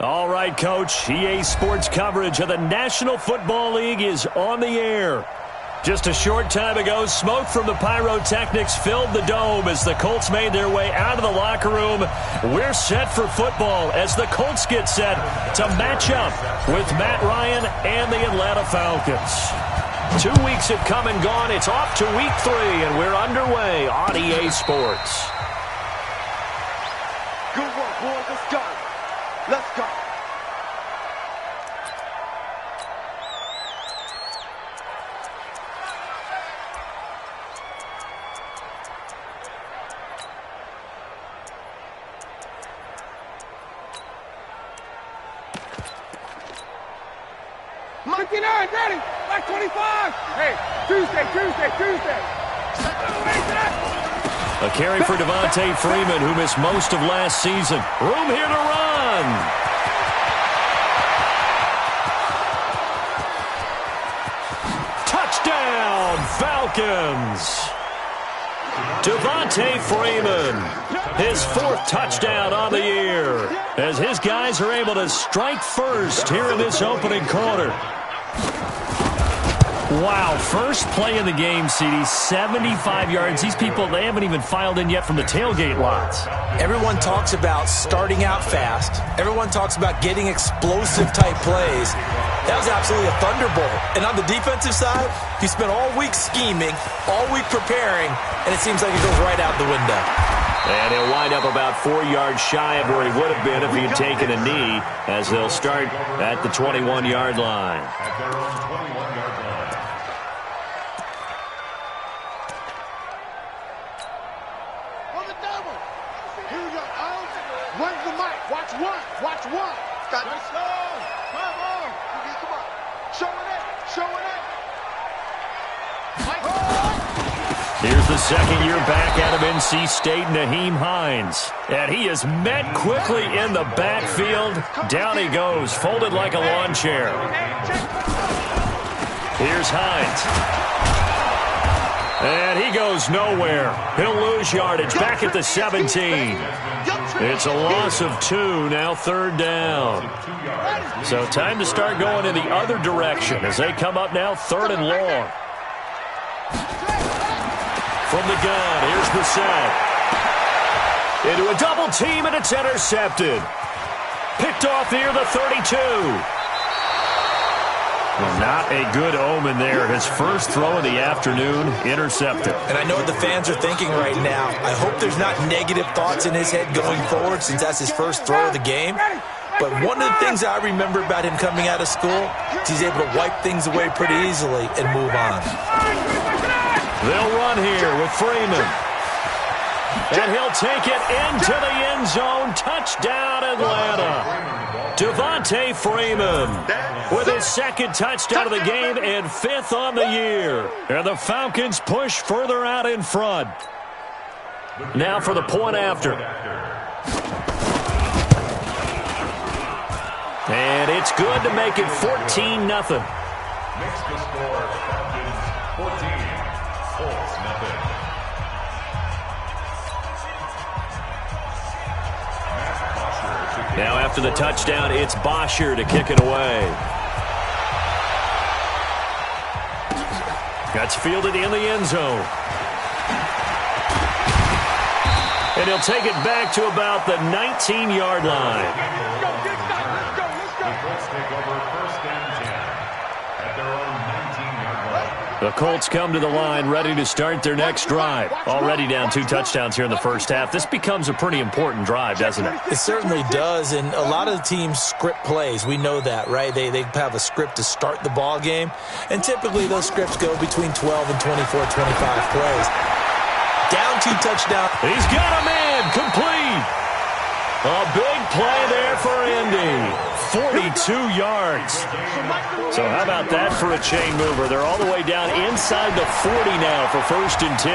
All right, Coach. EA Sports coverage of the National Football League is on the air. Just a short time ago, smoke from the pyrotechnics filled the dome as the Colts made their way out of the locker room. We're set for football as the Colts get set to match up with Matt Ryan and the Atlanta Falcons. 2 weeks have come and gone. It's off to week 3, and we're underway on EA Sports. Good work, boys. Let's go. Let's go. Ready? Back 25. Hey, Tuesday. A carry for Devontae Freeman, who missed most of last season. Room here to run. Touchdown, Falcons. Devontae Freeman, his 4th touchdown on the year, as his guys are able to strike first here in this opening quarter. Wow, first play of the game, CD, 75 yards. These people, they haven't even filed in yet from the tailgate lots. Everyone talks about starting out fast. Everyone talks about getting explosive-type plays. That was absolutely a thunderbolt. And on the defensive side, he spent all week scheming, all week preparing, and it seems like it goes right out the window. And he'll wind up about 4 yards shy of where he would have been if he had taken a knee, as they'll start at the 21-yard line. Watch one. Got it. Come on. Show it. Here's the second-year back out of NC State, Nyheim Hines. And he is met quickly in the backfield. Down he goes, folded like a lawn chair. Here's Hines. And he goes nowhere. He'll lose yardage back at the 17. It's a loss of 2, now 3rd down. So time to start going in the other direction as they come up now 3rd and long. From the gun, here's Brissett. Into a double team, and it's intercepted. Picked off near the 32. Well, not a good omen there. His first throw of the afternoon, intercepted. And I know what the fans are thinking right now. I hope there's not negative thoughts in his head going forward since that's his first throw of the game. But one of the things I remember about him coming out of school is he's able to wipe things away pretty easily and move on. They'll run here with Freeman. And he'll take it into the end zone. Touchdown, Atlanta. Devontae Freeman with his 2nd touchdown of the game and 5th on the year. And the Falcons push further out in front. Now for the point after. And it's good to make it 14-0. Makes the score 14, Colts nothing. Now after the touchdown, it's Bosher to kick it away. That's fielded in the end zone. And he'll take it back to about the 19-yard line. The Colts take over 1st and 10 at their own 19-yard line. The Colts come to the line ready to start their next drive. Already down 2 touchdowns here in the first half. This becomes a pretty important drive, doesn't it? It certainly does, and a lot of the teams script plays. We know that, right? They have a script to start the ball game, and typically those scripts go between 12 and 24, 25 plays. Down 2 touchdowns. He's got a man complete. A big play there for Indy. 42 yards. So how about that for a chain mover? They're all the way down inside the 40 now for 1st and 10.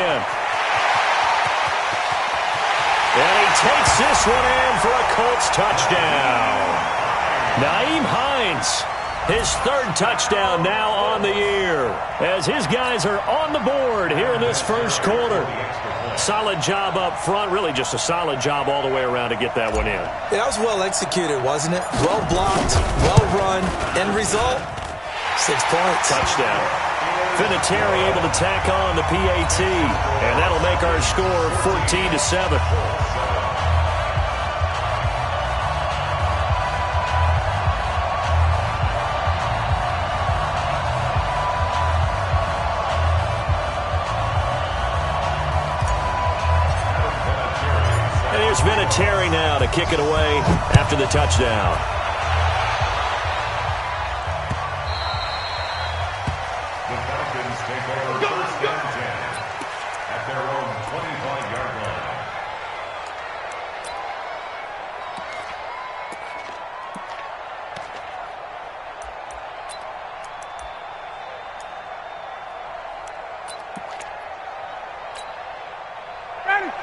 And he takes this one in for a Colts touchdown. Nyheim Hines, his 3rd touchdown now on the year, as his guys are on the board here in this first quarter. Solid job up front. Really just a solid job all the way around to get that one in. Yeah, that was well executed, wasn't it? Well blocked, well run. End result, 6 points. Touchdown. Vinatieri able to tack on the PAT, and that'll make our score 14-7. And here's Vinatieri now to kick it away after the touchdown.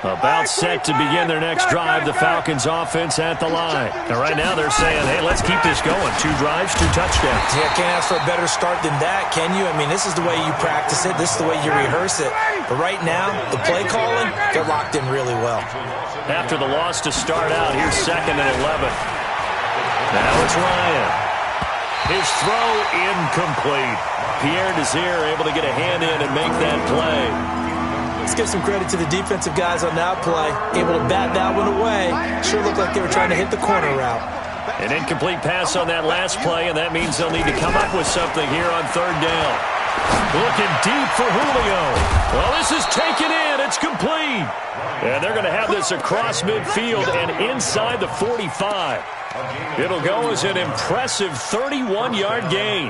About set to begin their next drive, the Falcons offense at the line. Now, right now they're saying, hey, let's keep this going. 2 drives, 2 touchdowns. Yeah, can't ask for a better start than that, can you? I mean, this is the way you practice it. This is the way you rehearse it. But right now, the play calling, they're locked in really well. After the loss to start out, here's 2nd and 11. Now it's Ryan. His throw incomplete. Pierre Desir able to get a hand in and make that play. Let's give some credit to the defensive guys on that play. Able to bat that one away. Sure looked like they were trying to hit the corner route. An incomplete pass on that last play, and that means they'll need to come up with something here on 3rd down. Looking deep for Julio. Well, this is taken in. It's complete. And they're going to have this across midfield and inside the 45. It'll go as an impressive 31-yard gain.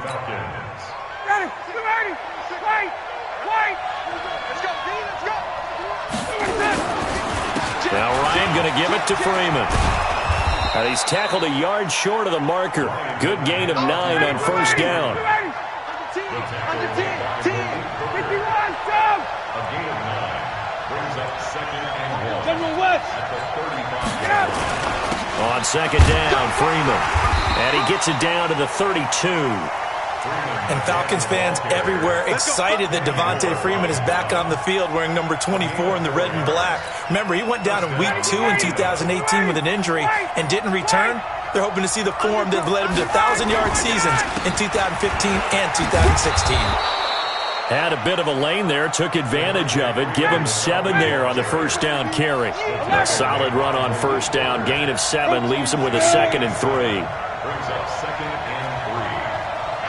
Ready, wait. Now Ryan going to give it to Freeman. And he's tackled a yard short of the marker. Good gain of 9 on 1st down. Under 10. 51, A gain of 9 brings up 2nd and 1. General West. At the 35. On 2nd down, Freeman. And he gets it down to the 32. And Falcons fans everywhere excited that Devontae Freeman is back on the field wearing number 24 in the red and black. Remember, he went down in Week 2 in 2018 with an injury and didn't return. They're hoping to see the form that led him to 1,000-yard seasons in 2015 and 2016. Had a bit of a lane there, took advantage of it. Give him 7 there on the 1st down carry. A solid run on 1st down. Gain of 7 leaves him with a 2nd and 3. Brings up 2nd and 3.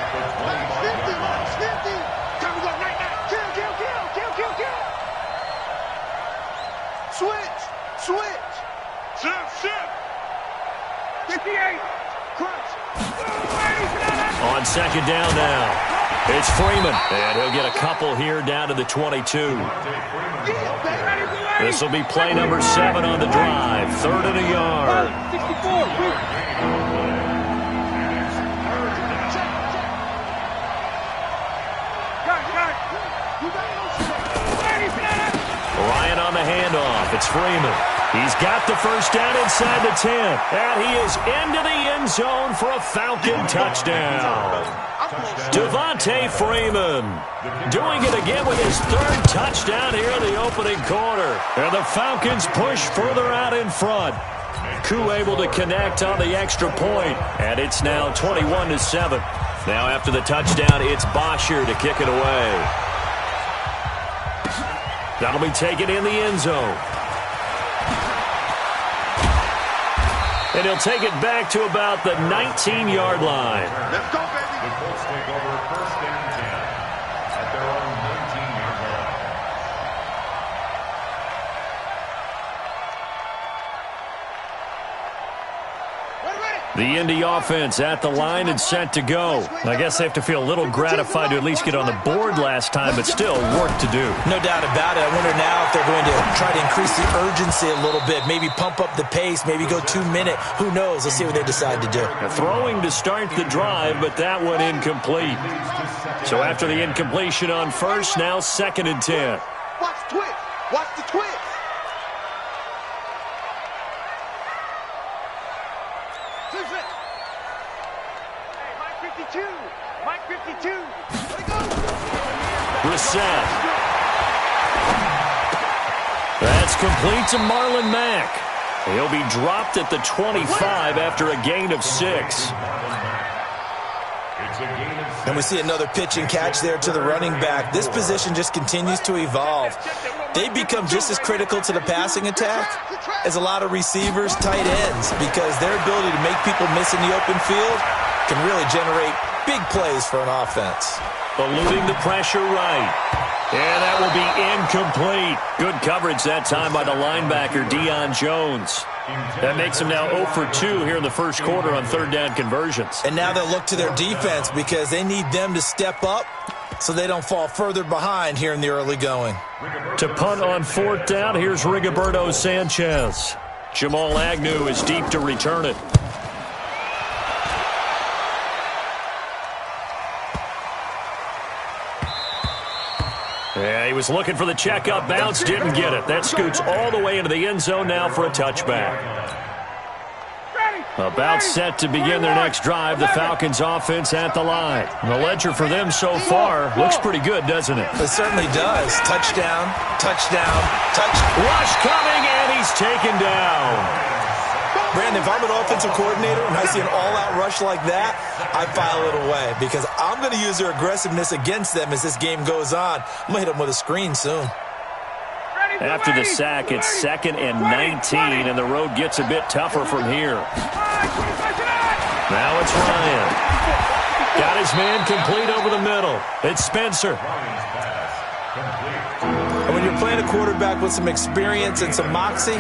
At the 25-yard line. Time to go right now. Kill. Switch. Shift. 58. Crunch. On 2nd down now. It's Freeman, and he'll get a couple here down to the 22. This will be play number 7 on the drive. 3rd and a yard. 64. Ryan on the handoff. It's Freeman. He's got the 1st down inside the 10. And he is into the end zone for a Falcon touchdown. Devontae Freeman doing it again with his 3rd touchdown here in the opening quarter. And the Falcons push further out in front. Koo able to connect on the extra point. And it's now 21-7. Now after the touchdown, it's Bosher to kick it away. That'll be taken in the end zone. And he'll take it back to about the 19-yard line. Let's go, baby. The Colts take over 1st and 10 at their own 19-yard line. The Indy offense at the line and set to go. I guess they have to feel a little gratified to at least get on the board last time, but still work to do. No doubt about it. I wonder now if they're going to try to increase the urgency a little bit, maybe pump up the pace, maybe go 2-minute. Who knows? Let's see what they decide to do. Throwing to start the drive, but that one incomplete. So after the incompletion on 1st, now 2nd and 10. Watch the twist. Watch the twist. Mike 52. Brissett. That's complete to Marlon Mack. He'll be dropped at the 25 after a gain of 6. And we see another pitch and catch there to the running back. This position just continues to evolve. They become just as critical to the passing attack as a lot of receivers, tight ends, because their ability to make people miss in the open field can really generate big plays for an offense. Eluding the pressure right. And that will be incomplete. Good coverage that time by the linebacker, Deion Jones. That makes him now 0 for 2 here in the first quarter on third down conversions. And now they'll look to their defense because they need them to step up so they don't fall further behind here in the early going. To punt on fourth down, here's Rigoberto Sanchez. Jamal Agnew is deep to return it. Yeah, he was looking for the checkup bounce, didn't get it. That scoots all the way into the end zone now for a touchback. About set to begin their next drive, the Falcons offense at the line. And the ledger for them so far looks pretty good, doesn't it? It certainly does. Touchdown, touchdown, touchdown. Rush coming, and he's taken down. Brandon, if I'm an offensive coordinator and I see an all-out rush like that, I file it away because I'm going to use their aggressiveness against them as this game goes on. I'm going to hit them with a screen soon. After the sack, it's 2nd and 19, and the road gets a bit tougher from here. Now it's Ryan. Got his man complete over the middle. It's Spencer. And when you're playing a quarterback with some experience and some moxie,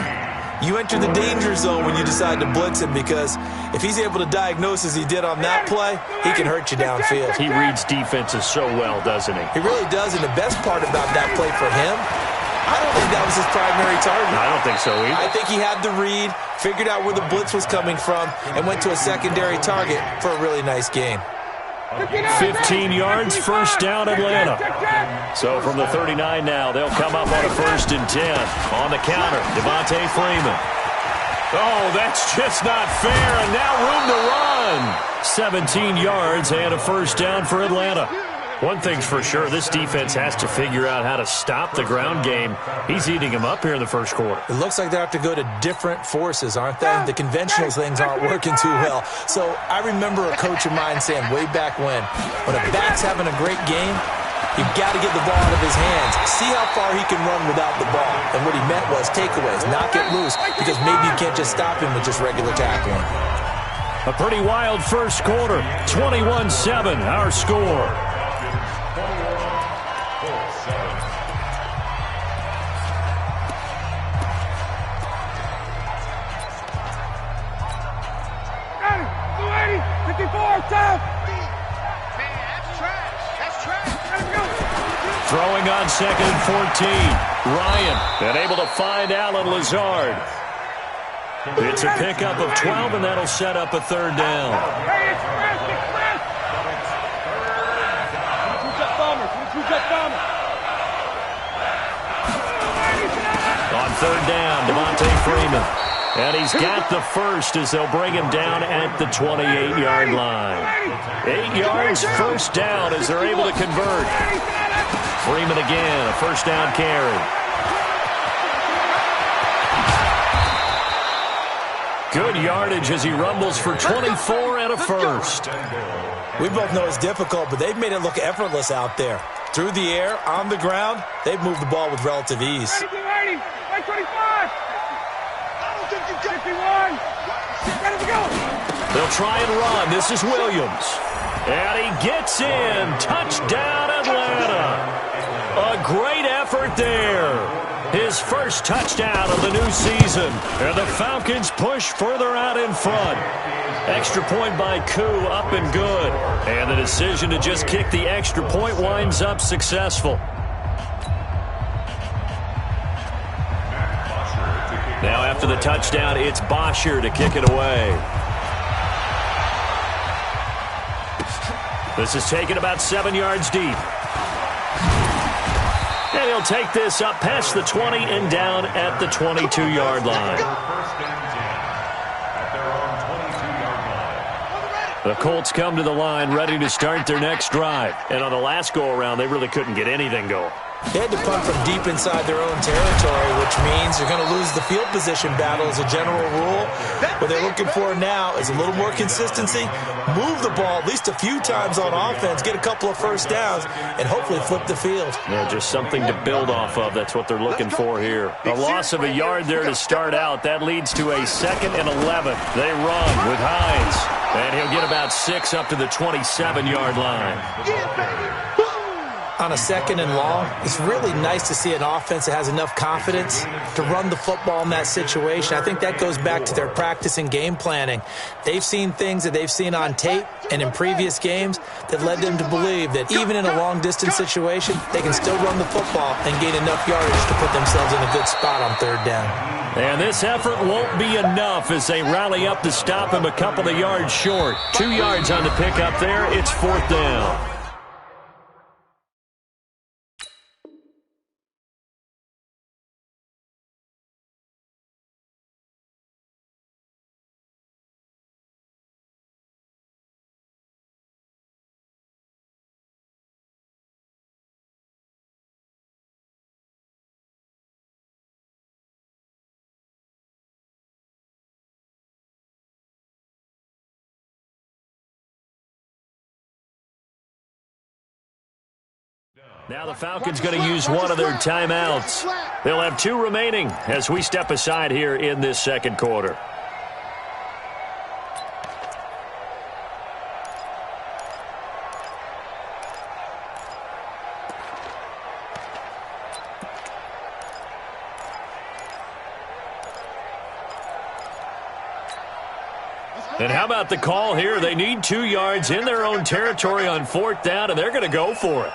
you enter the danger zone when you decide to blitz him because if he's able to diagnose as he did on that play, he can hurt you downfield. He reads defenses so well, doesn't he? He really does, and the best part about that play for him, I don't think that was his primary target. I don't think so either. I think he had the read, figured out where the blitz was coming from, and went to a secondary target for a really nice game. 15 yards, first down, Atlanta. So from the 39 now, they'll come up on a 1st and 10. On the counter, Devontae Freeman. Oh, that's just not fair, and now room to run. 17 yards and a first down for Atlanta. One thing's for sure, this defense has to figure out how to stop the ground game. He's eating them up here in the first quarter. It looks like they have to go to different forces, aren't they? The conventional things aren't working too well. So I remember a coach of mine saying way back when a back's having a great game, you've got to get the ball out of his hands. See how far he can run without the ball. And what he meant was takeaways, not get loose, because maybe you can't just stop him with just regular tackling. A pretty wild first quarter. 21-7, our score. Throwing on 2nd and 14. Ryan, and able to find Alan Lazard. It's a pickup of 12, and that'll set up a 3rd down. On 3rd down, Devontae Freeman. And he's got the first as they'll bring him down at the 28-yard line. 8 yards, first down as they're able to convert. Freeman again, a first down carry. Good yardage as he rumbles for 24 and a first. We both know it's difficult, but they've made it look effortless out there. Through the air, on the ground, they've moved the ball with relative ease. 25. 51. They'll try and run. This is Williams. And he gets in. Touchdown, Atlanta. A great effort there. His first touchdown of the new season. And the Falcons push further out in front. Extra point by Koo, up and good. And the decision to just kick the extra point winds up successful. Now after the touchdown, it's Bosher to kick it away. This is taken about 7 yards deep. And he'll take this up past the 20 and down at the 22-yard line. The Colts come to the line ready to start their next drive. And on the last go-around, they really couldn't get anything going. They had to punt from deep inside their own territory, which means you're going to lose the field position battle as a general rule. What they're looking for now is a little more consistency, move the ball at least a few times on offense, get a couple of first downs, and hopefully flip the field. Yeah, just something to build off of. That's what they're looking for here. A loss of a yard there to start out. That leads to a 2nd and 11. They run with Hines, and he'll get about 6 up to the 27-yard line. On a 2nd and long, it's really nice to see an offense that has enough confidence to run the football in that situation. I think that goes back to their practice and game planning. They've seen things that they've seen on tape and in previous games that led them to believe that even in a long-distance situation, they can still run the football and gain enough yardage to put themselves in a good spot on 3rd down. And this effort won't be enough as they rally up to stop him a couple of yards short. 2 yards on the pickup there. It's 4th down. Now the Falcons going to use one of their timeouts. They'll have 2 remaining as we step aside here in this 2nd quarter. And how about the call here? They need 2 yards in their own territory on 4th down, and they're going to go for it.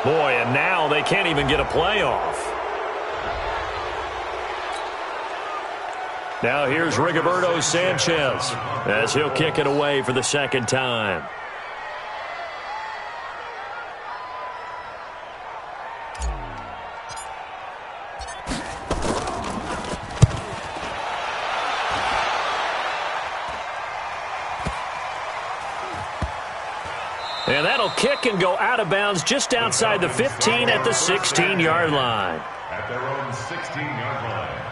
Boy, and now they can't even get a playoff. Now here's Rigoberto Sanchez as he'll kick it away for the 2nd time. And that'll kick and go out of bounds just outside the 15 at the 16-yard line. At their own 16-yard line.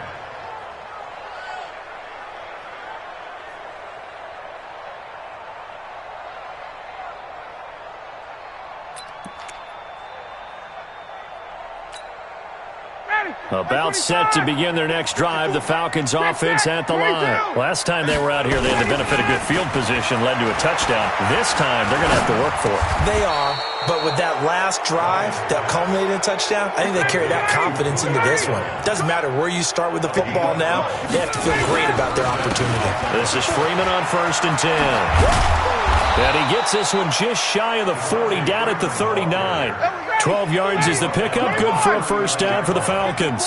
About set to begin their next drive, the Falcons offense at the line. Last time they were out here, they had the benefit of good field position, led to a touchdown. This time, they're going to have to work for it. They are, but with that last drive that culminated in a touchdown, I think they carry that confidence into this one. Doesn't matter where you start with the football now, they have to feel great about their opportunity. This is Freeman on 1st and 10. And he gets this one just shy of the 40, down at the 39. 12 yards is the pickup, good for a 1st down for the Falcons.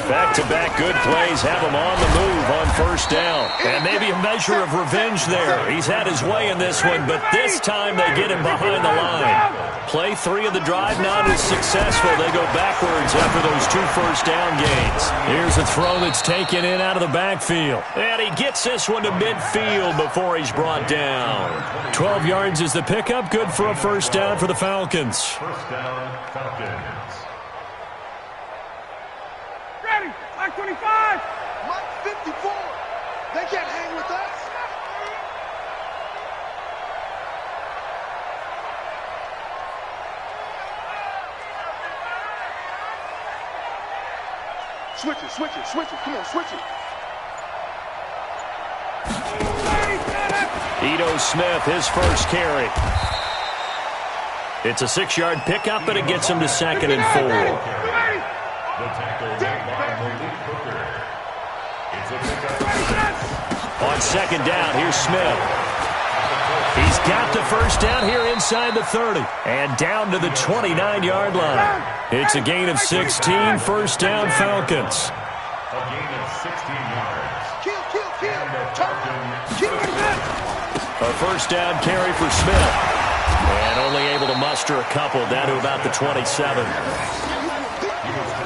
Back-to-back good plays have him on the move on 1st down. And maybe a measure of revenge there. He's had his way in this one, but this time they get him behind the line. Play 3 of the drive not as successful. They go backwards after those 2 first down gains. Here's a throw that's taken in out of the backfield. And he gets this one to midfield before he's brought down. 12 yards is the pickup, good for a 1st down for the Falcons. 1st down, Falcons. Ready, Mike 25. Mike 54. They can't hang with us. Switch it, switch it, switch it. Come on, switch it. Ito Smith, his first carry. It's a 6-yard pickup, but it gets him to 2nd and 4. The tackle made by Malik Hooker. It's a pickup. On 2nd down, here's Smith. He's got the 1st down here inside the 30. And down to the 29-yard line. It's a gain of 16, 1st down Falcons. A gain of 16 yards. Kill. And the Falcons. Kill. A 1st down carry for Smith. And only able to muster a couple down to about the 27.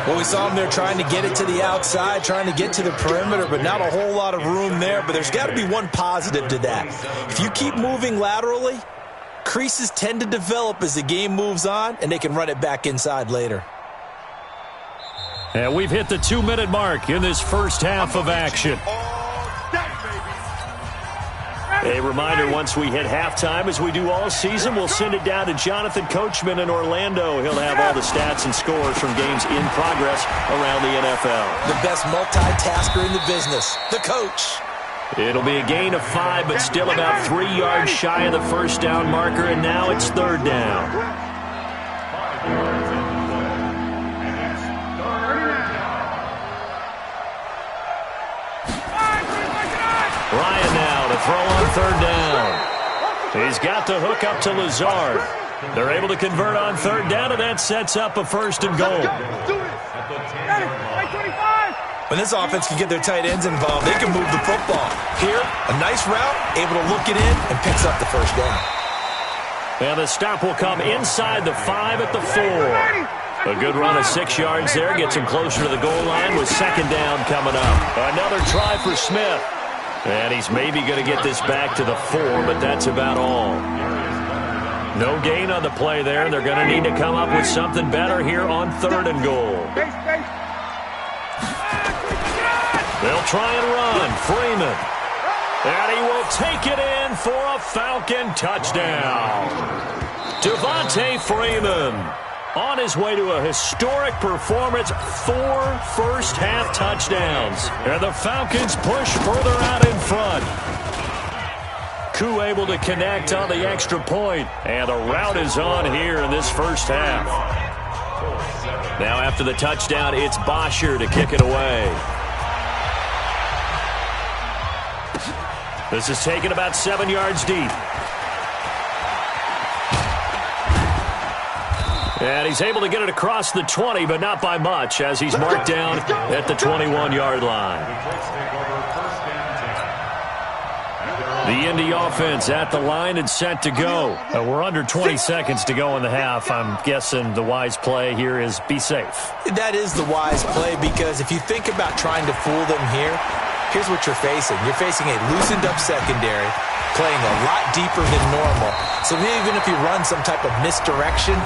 Well, we saw him there trying to get it to the outside, trying to get to the perimeter, but not a whole lot of room there. But there's got to be one positive to that. If you keep moving laterally, creases tend to develop as the game moves on, and they can run it back inside later. And we've hit the 2-minute mark in this first half of action. A reminder, once we hit halftime, as we do all season, we'll send it down to Jonathan Coachman in Orlando. He'll have all the stats and scores from games in progress around the NFL. The best multitasker in the business, the coach. It'll be a gain of 5, but still about 3 yards shy of the first down marker, and now it's third down. 5 yards on the play, and it's third down. Ryan now to throw on third down. He's got the hook up to Lazard. They're able to convert on third down, and that sets up a first and goal. When this offense can get their tight ends involved, they can move the football. Here, a nice route, able to look it in, and picks up the first down. And the stop will come inside the 5 at the 4. A good run of 6 yards there, gets him closer to the goal line with second down coming up. Another try for Smith. And he's maybe going to get this back to the 4, but that's about all. No gain on the play there. They're going to need to come up with something better here on third and goal. They'll try and run. Freeman. And he will take it in for a Falcon touchdown. Devontae Freeman on his way to a historic performance, 4 first-half touchdowns. And the Falcons push further out in front. Koo able to connect on the extra point, and the route is on here in this first half. Now after the touchdown, it's Bosher to kick it away. This is taken about 7 yards deep. And he's able to get it across the 20, but not by much, as he's marked down at the 21-yard line. The Indy offense at the line and set to go. We're under 20 seconds to go in the half. I'm guessing the wise play here is be safe. That is the wise play, because if you think about trying to fool them here, here's what you're facing. You're facing a loosened-up secondary, playing a lot deeper than normal. So even if you run some type of misdirection,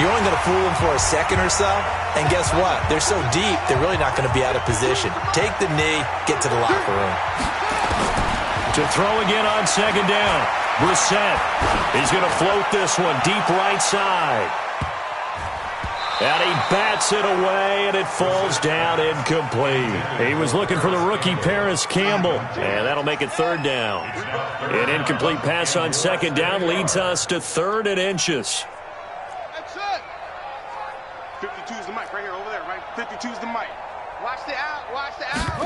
you're only going to fool them for a second or so. And guess what? They're so deep, they're really not going to be out of position. Take the knee, get to the locker room. To throw again on second down. Brissett. He's going to float this one deep right side. And he bats it away, and it falls down incomplete. He was looking for the rookie Paris Campbell, and that'll make it third down. An incomplete pass on second down leads us to 3rd and inches. That's it. 52's the mic right here, over there, right? 52's the mic. Watch the out, watch the out.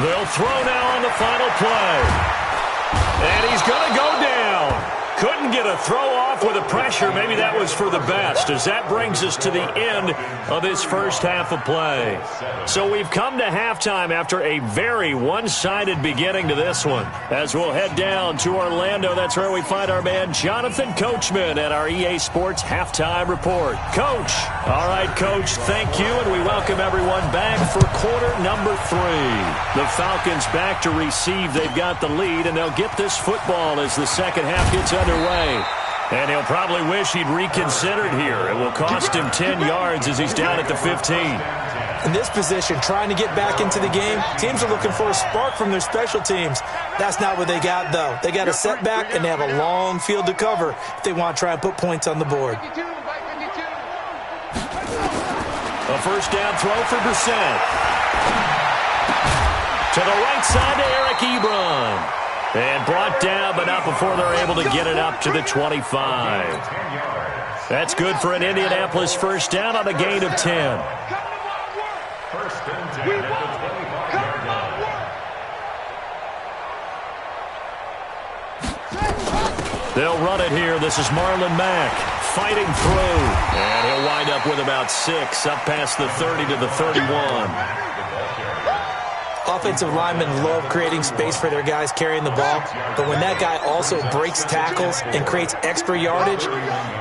They'll throw now on the final play. And he's going to go down. Couldn't get a throw off with the pressure. Maybe that was for the best, as that brings us to the end of this first half of play. So we've come to halftime after a very one-sided beginning to this one. As we'll head down to Orlando, that's where we find our man Jonathan Coachman at our EA Sports Halftime Report. Coach. All right, Coach, thank you, and we welcome everyone back for quarter number 3. The Falcons back to receive. They've got the lead, and they'll get this football as the second half gets underway. And he'll probably wish he'd reconsidered here. It will cost him 10 yards as he's down at the 15. In this position, trying to get back into the game, teams are looking for a spark from their special teams. That's not what they got, though. They got a setback, and they have a long field to cover if they want to try and put points on the board. A first down throw for Brissett. To the right side to Eric Ebron. And brought down, but not before they're able to get it up to the 25. That's good for an Indianapolis first down on a gain of 10. First and 10 at the 25-yard line. They'll run it here. This is Marlon Mack fighting through. And he'll wind up with about 6, up past the 30 to the 31. offensive linemen love creating space for their guys carrying the ball, but when that guy also breaks tackles and creates extra yardage,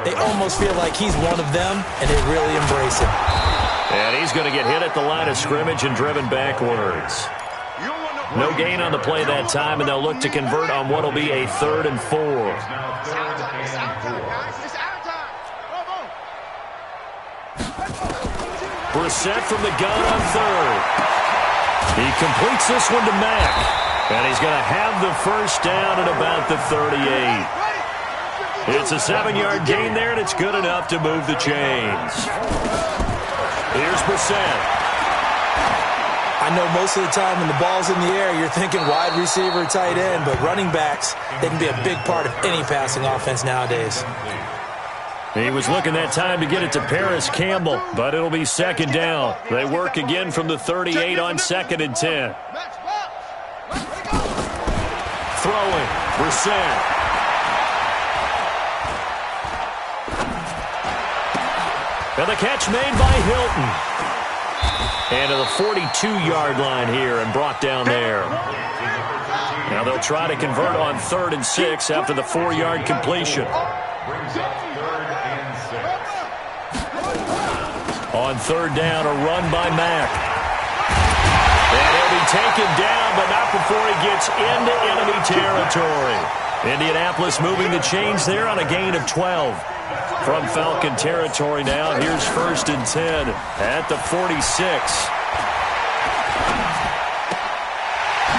they almost feel like he's one of them, and they really embrace him. And he's going to get hit at the line of scrimmage and driven backwards. No gain on the play that time, and they'll look to convert on what will be a 3rd and 4. Brissett from the gun on 3rd. He completes this one to Mack. And he's going to have the first down at about the 38. It's a 7-yard gain there, and it's good enough to move the chains. Here's Brissett. I know most of the time when the ball's in the air, you're thinking wide receiver, tight end, but running backs, they can be a big part of any passing offense nowadays. He was looking that time to get it to Paris Campbell, but it'll be 2nd down. They work again from the 38 on 2nd and 10. Throwing, Brissett. And the catch made by Hilton. And to the 42-yard line here and brought down there. Now they'll try to convert on 3rd and 6 after the 4-yard completion. On 3rd down, a run by Mack. And he'll be taken down, but not before he gets into enemy territory. Indianapolis moving the chains there on a gain of 12. From Falcon territory now, here's 1st and 10 at the 46.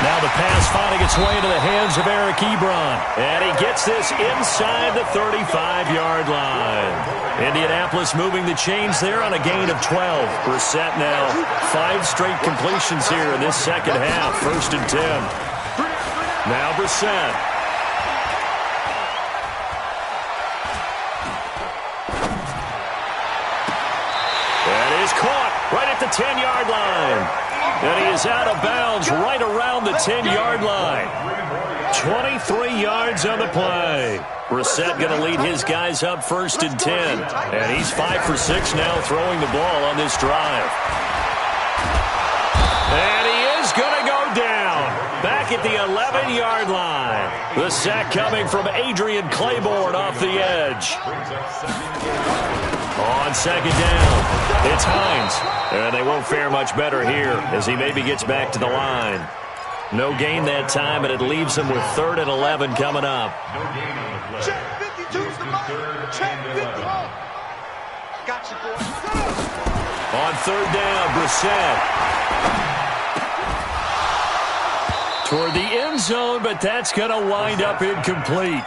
Now the pass finding its way into the hands of Eric Ebron. And he gets this inside the 35-yard line. Indianapolis moving the chains there on a gain of 12. Brissett now 5 straight completions here in this second half. 1st and 10. Now Brissett. And he's caught right at the 10-yard line. And he is out of bounds right around the 10-yard line. 23 yards on the play. Brissett going to lead his guys up 1st and 10. And he's 5 for 6 now throwing the ball on this drive. And he is going to go down. Back at the 11-yard line. The sack coming from Adrian Claiborne off the edge. On 2nd down, it's Hines. And they won't fare much better here as he maybe gets back to the line. No gain that time, and it leaves him with 3rd and 11 coming up. Check 52's the money. Check 51. Gotcha, boy. On 3rd down, Brissett. Toward the end zone, but that's going to wind up incomplete.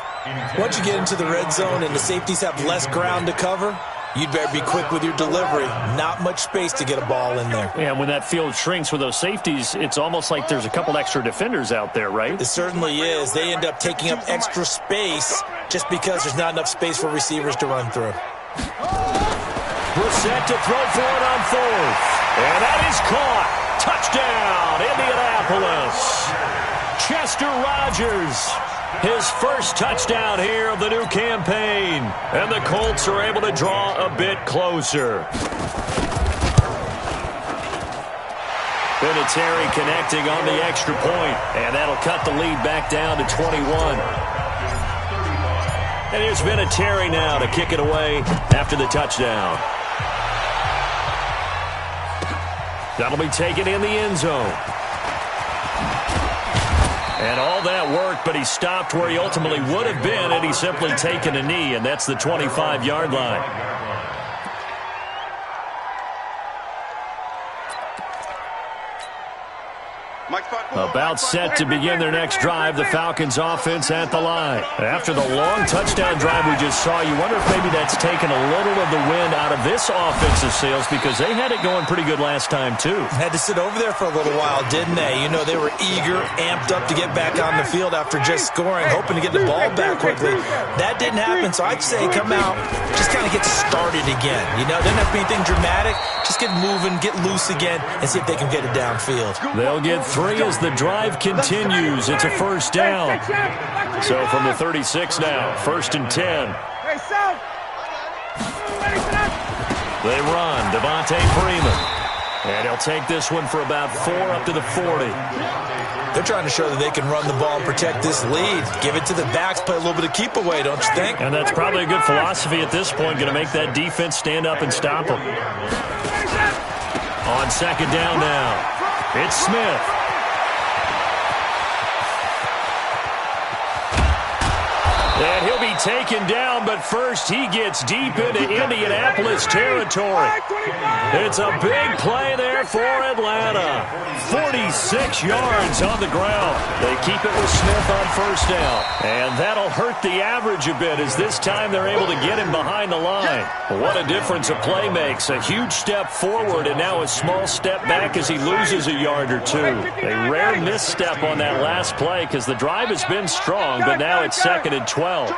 Once you get into the red zone and the safeties have less ground to cover, you'd better be quick with your delivery. Not much space to get a ball in there. Yeah, when that field shrinks with those safeties, it's almost like there's a couple extra defenders out there, right? It certainly is. They end up taking up extra space just because there's not enough space for receivers to run through. Brissett to throw for it on 4th. And that is caught. Touchdown, Indianapolis. Chester Rogers. His first touchdown here of the new campaign. And the Colts are able to draw a bit closer. Vinatieri connecting on the extra point. And that'll cut the lead back down to 21. And here's Vinatieri now to kick it away after the touchdown. That'll be taken in the end zone. And all that worked, but he stopped where he ultimately would have been had he simply taken a knee, and that's the 25-yard line. About set to begin their next drive, the Falcons offense at the line. After the long touchdown drive we just saw, you wonder if maybe that's taken a little of the wind out of this offensive sails because they had it going pretty good last time too. Had to sit over there for a little while, didn't they? You know, they were eager, amped up to get back on the field after just scoring, hoping to get the ball back quickly. That didn't happen, so I'd say come out, just kind of get started again. You know, doesn't have to be anything dramatic. Just get moving, get loose again, and see if they can get it downfield. They'll get 3 as the drive continues. It's a first down. So from the 36 now, 1st and 10. They run. Devontae Freeman. And he'll take this one for about 4 up to the 40. They're trying to show that they can run the ball and protect this lead. Give it to the backs, play a little bit of keep away, don't you think? And that's probably a good philosophy at this point, going to make that defense stand up and stop them. On second down now, it's Smith. And he'll be taken down, but first he gets deep into Indianapolis territory. It's a big play there for Atlanta. 46 yards on the ground. They keep it with Smith on first down. And that'll hurt the average a bit as this time they're able to get him behind the line. What a difference a play makes. A huge step forward and now a small step back as he loses a yard or two. A rare misstep on that last play because the drive has been strong, but now it's 2nd and 12. Got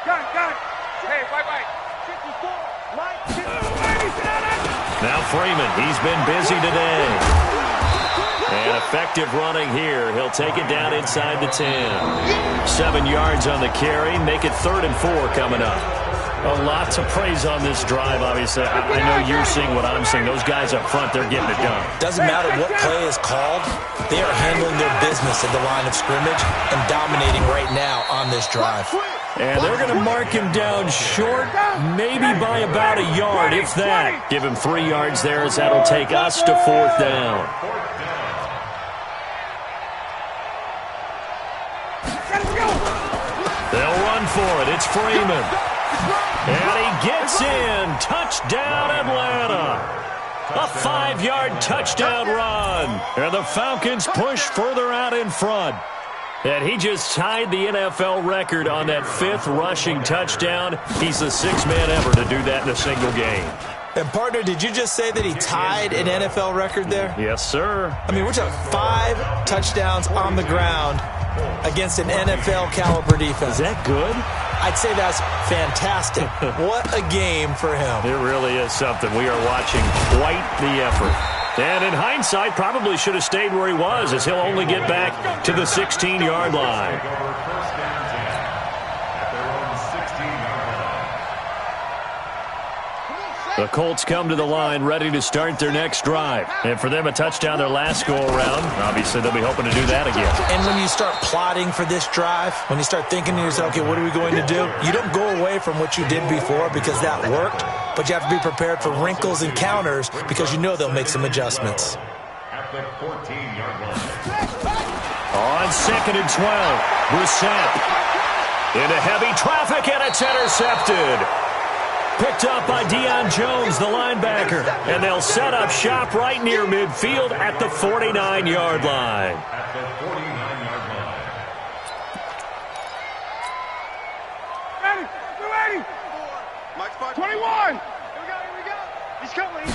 it. Hey, wait. 54. Now Freeman, he's been busy today. And effective running here. He'll take it down inside the 10. 7 yards on the carry. Make it 3rd and 4 coming up. A lot to praise on this drive, obviously. I know you're seeing what I'm seeing. Those guys up front, they're getting it done. Doesn't matter what play is called. They are handling their business at the line of scrimmage and dominating right now on this drive. And they're going to mark him down short, maybe by about a yard, if that. Give him 3 yards there as that'll take us to 4th down. They'll run for it. It's Freeman. And he gets in. Touchdown, Atlanta. A 5-yard touchdown run. And the Falcons push further out in front. And he just tied the NFL record on that 5th rushing touchdown. He's the 6th man ever to do that in a single game. And, partner, did you just say that he tied an NFL record there? Yes, sir. I mean, we're talking 5 touchdowns on the ground against an NFL-caliber defense. Is that good? I'd say that's fantastic. What a game for him. It really is something. We are watching quite the effort. And in hindsight, probably should have stayed where he was as he'll only get back to the 16-yard line. The Colts come to the line ready to start their next drive. And for them, a touchdown their last go-around. Obviously, they'll be hoping to do that again. And when you start plotting for this drive, when you start thinking to yourself, okay, what are we going to do? You don't go away from what you did before because that worked, but you have to be prepared for wrinkles and counters because you know they'll make some adjustments. At the 14-yard line. On 2nd and 12, Brissett into heavy traffic, and it's intercepted. Picked up by Deion Jones, the linebacker. And they'll set up shop right near midfield at the 49-yard line. At the 49-yard line. Ready. 21. Here we go. He's coming.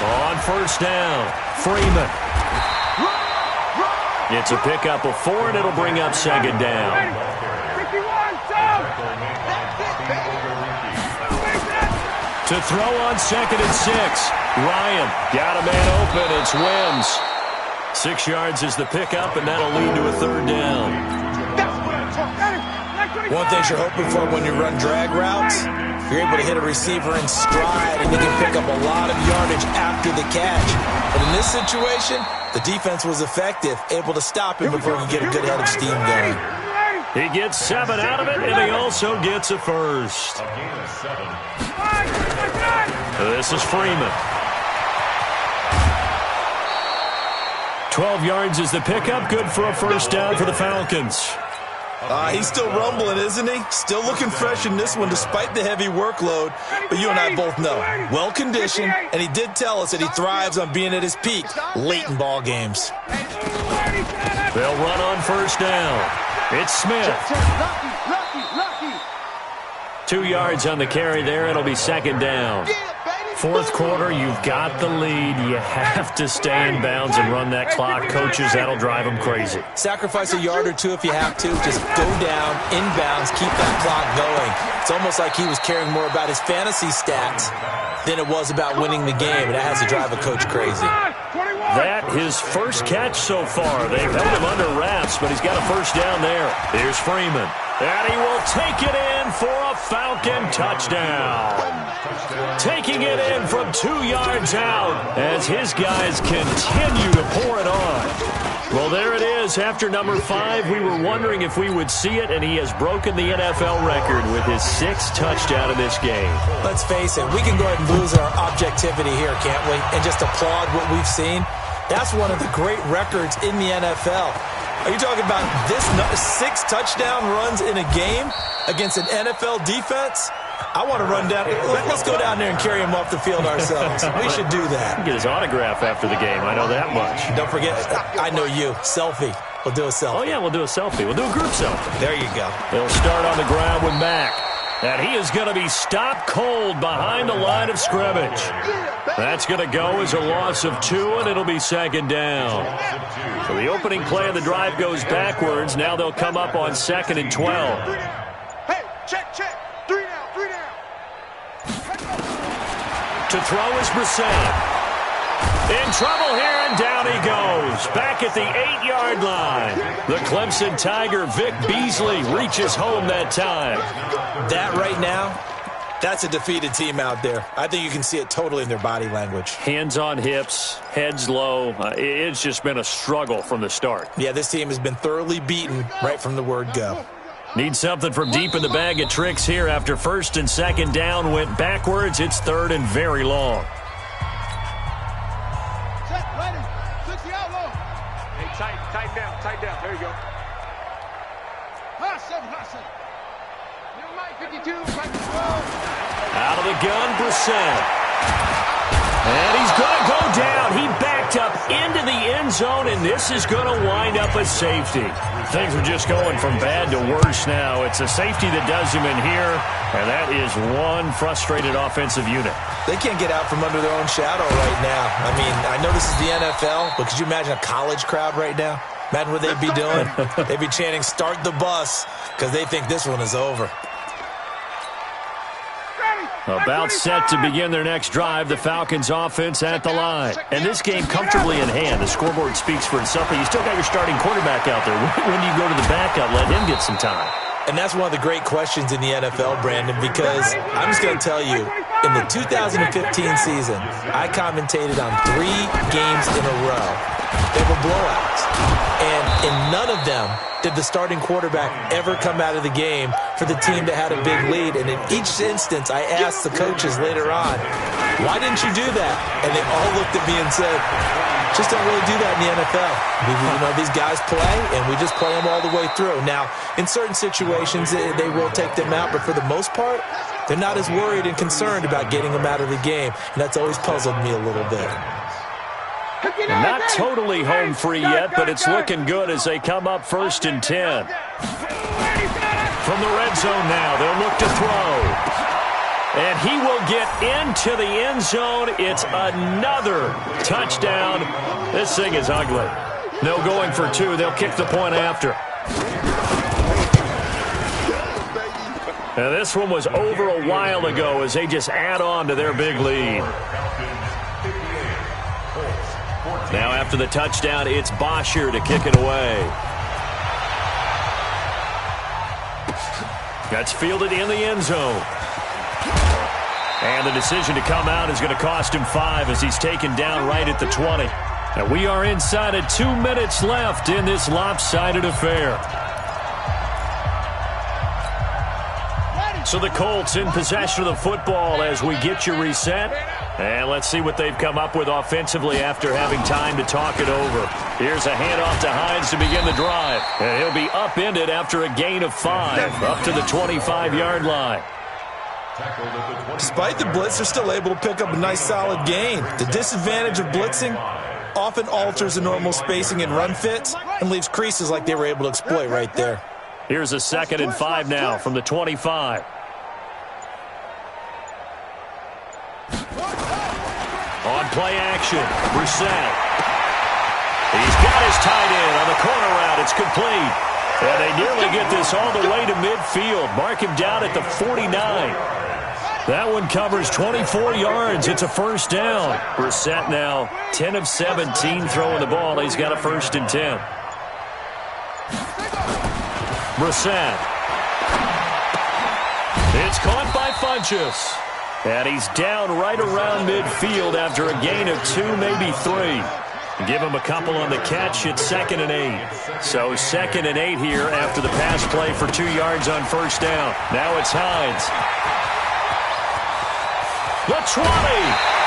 On first down, Freeman. It's a pickup of 4, and it'll bring up 2nd down. 51, down. To throw on 2nd and 6. Ryan got a man open. It's Wims. 6 yards is the pickup, and that'll lead to a 3rd down. One thing you're hoping for when you run drag routes, you're able to hit a receiver in stride, and you can pick up a lot of yardage after the catch. But in this situation, the defense was effective, able to stop him before he could get a good head of steam going. He gets 7 out of it, and he also gets a first. A gain of 7. This is Freeman. 12 yards is the pickup. Good for a first down for the Falcons. He's still rumbling, isn't he? Still looking fresh in this one despite the heavy workload. But you and I both know, well-conditioned, and he did tell us that he thrives on being at his peak late in ball games. They'll run on first down. It's Smith. 2 yards on the carry there. It'll be 2nd down. 4th quarter, you've got the lead. You have to stay in bounds and run that clock. Coaches, that'll drive them crazy. Sacrifice a yard or two if you have to. Just go down, in bounds, keep that clock going. It's almost like he was caring more about his fantasy stats than it was about winning the game, and that has to drive a coach crazy. That his first catch so far. They've held him under wraps, but he's got a first down there. Here's Freeman. And he will take it in for a Falcon touchdown. Taking it in from 2 yards out as his guys continue to pour it on. Well, there it is. After number 5, we were wondering if we would see it, and he has broken the NFL record with his 6th touchdown in this game. Let's face it, we can go ahead and lose our objectivity here, can't we? And just applaud what we've seen. That's one of the great records in the NFL. Are you talking about this 6 touchdown runs in a game against an NFL defense? I want to run down. Let's go down there and carry him off the field ourselves. We should do that. Get his autograph after the game. I know that much. Don't forget, I know you. Selfie. We'll do a selfie. Oh, yeah, we'll do a selfie. We'll do a group selfie. There you go. They'll start on the ground with Mack. And he is going to be stopped cold behind the line of scrimmage. That's going to go as a loss of 2, and it'll be 2nd down. So the opening play of the drive goes backwards. Now they'll come up on 2nd and 12. Hey, check. 3 down. To throw is Brissett. In trouble here, and down he goes. Back at the 8-yard line. The Clemson Tiger, Vic Beasley, reaches home that time. That right now, that's a defeated team out there. I think you can see it totally in their body language. Hands on hips, heads low. It's just been a struggle from the start. Yeah, this team has been thoroughly beaten right from the word go. Need something from deep in the bag of tricks here after 1st and 2nd down went backwards. It's 3rd and very long. Check, ready. 60 out low. Hey, tighten down. There you go. Hot 7. Never mind, 52. Out of the gun, Brissett. And he's going to go down. He backed up into the end zone, and this is going to wind up a safety. Things are just going from bad to worse now. It's a safety that does him in here, and that is one frustrated offensive unit. They can't get out from under their own shadow right now. I mean, I know this is the NFL, but could you imagine a college crowd right now? Imagine what they'd be doing. They'd be chanting, "Start the bus," because they think this one is over. About set to begin their next drive, the Falcons offense at the line. And this game comfortably in hand. The scoreboard speaks for itself, but you still got your starting quarterback out there. When do you go to the backup, let him get some time? And that's one of the great questions in the NFL, Brandon, because I'm just going to tell you, in the 2015 season, I commentated on 3 games in a row. They were blowouts. And in none of them did the starting quarterback ever come out of the game for the team that had a big lead. And in each instance, I asked the coaches later on, why didn't you do that? And they all looked at me and said, just don't really do that in the NFL. You know, these guys play, and we just play them all the way through. Now, in certain situations, they will take them out, but for the most part, they're not as worried and concerned about getting them out of the game. And that's always puzzled me a little bit. Not totally home free yet, but it's looking good as they come up 1st and 10. From the red zone now, they'll look to throw. And he will get into the end zone. It's another touchdown. This thing is ugly. No going for 2. They'll kick the point after. Now, this one was over a while ago as they just add on to their big lead. Now, after the touchdown, it's Bosher to kick it away. That's fielded in the end zone. And the decision to come out is going to cost him 5 as he's taken down right at the 20. And we are inside of 2 minutes left in this lopsided affair. So the Colts in possession of the football as we get you reset. And let's see what they've come up with offensively after having time to talk it over. Here's a handoff to Hines to begin the drive. And he'll be upended after a gain of 5 up to the 25-yard line. Despite the blitz, they're still able to pick up a nice solid gain. The disadvantage of blitzing often alters the normal spacing and run fits and leaves creases like they were able to exploit right there. Here's a 2nd and 5 now from the 25. On play action, Brissett. He's got his tight end on the corner route. It's complete. And they nearly get this all the way to midfield. Mark him down at the 49. That one covers 24 yards. It's a 1st down. Brissett now 10 of 17 throwing the ball. He's got a 1st and 10. Brissett. It's caught by Funchess. And he's down right around midfield after a gain of 2, maybe 3. Give him a couple on the catch. It's 2nd and 8. So 2nd and 8 here after the pass play for 2 yards on first down. Now it's Hines. The 20.